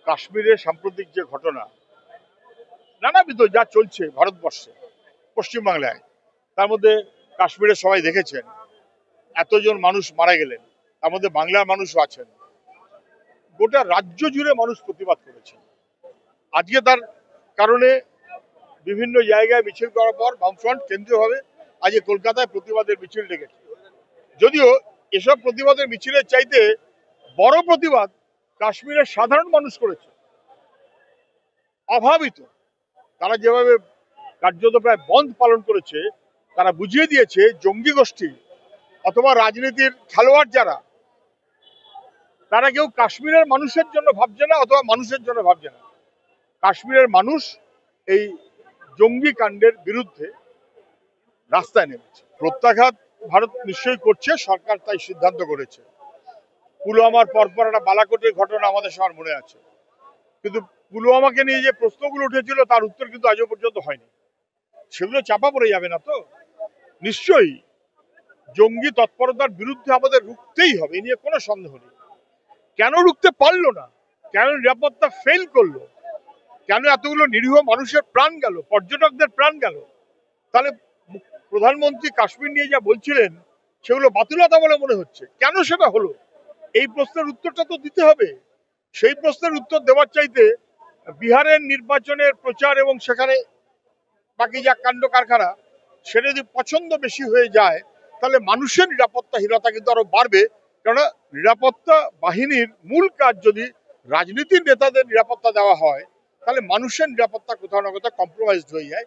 কাশ্মীরের সাম্প্রতিক যে ঘটনা, নানাবিধ যা চলছে ভারতবর্ষে, পশ্চিমবাংলায়, তার মধ্যে কাশ্মীরে সবাই দেখেছেন এতজন মানুষ মারা গেলেন, তার মধ্যে বাংলার মানুষও আছেন। গোটা রাজ্য জুড়ে মানুষ প্রতিবাদ করেছে। আজকে তার কারণে বিভিন্ন জায়গায় মিছিল করার পর বামফ্রন্ট কেন্দ্রীয়ভাবে আজকে কলকাতায় প্রতিবাদের মিছিল ডেকেছে। যদিও এসব প্রতিবাদের মিছিলের চাইতে বড় প্রতিবাদ কাশ্মীরের সাধারণ মানুষ করেছে। অভাবিত তারা যেভাবে কার্যত প্রায় বন্ধ পালন করেছে, তারা বুঝিয়ে দিয়েছে জঙ্গি গোষ্ঠী অথবা রাজনীতির খেলোয়াড় যারা, তারা কেউ কাশ্মীরের মানুষের জন্য ভাবছে না অথবা মানুষের জন্য ভাবছে না। কাশ্মীরের মানুষ এই জঙ্গি কাণ্ডের বিরুদ্ধে রাস্তায় নেমেছে। প্রত্যাঘাত ভারত নিশ্চয়ই করছে, সরকার তাই সিদ্ধান্ত করেছে। পুলওয়ামার পরপর একটা বালাকোটের ঘটনা আমাদের সবার মনে আছে, কিন্তু পুলওয়ামাকে নিয়ে যে প্রশ্নগুলো উঠেছিল তার উত্তর কিন্তু আজও পর্যন্ত হয়নি। সেগুলো চাপা পড়ে যাবে না তো? নিশ্চয়ই জঙ্গি তৎপরতার বিরুদ্ধে আমাদের রুখতেই হবে, এ নিয়ে কোনো সন্দেহ নেই। কেন রুখতে পারলো না? কেন নিরাপত্তা ফেল করলো? কেন এতগুলো নিরীহ মানুষের প্রাণ গেল, পর্যটকদের প্রাণ গেল? তাহলে প্রধানমন্ত্রী কাশ্মীর নিয়ে যা বলছিলেন সেগুলো বাতুলতা বলে মনে হচ্ছে। কেন সেটা হলো? এই প্রশ্নের উত্তরটা তো দিতে হবে। সেই প্রশ্নের উত্তর দেওয়ার চাইতে বিহারের নির্বাচনের প্রচার এবং সেখানে বাকি যা কাণ্ড কারখানা, সেটা যদি পছন্দ বেশি হয়ে যায় তাহলে মানুষের নিরাপত্তাহীনতা কিন্তু আরো বাড়বে। কেননা নিরাপত্তা বাহিনীর মূল কাজ যদি রাজনীতির নেতাদের নিরাপত্তা দেওয়া হয়, তাহলে মানুষের নিরাপত্তা কোথাও না কোথাও কম্প্রোমাইজড হয়ে যায়।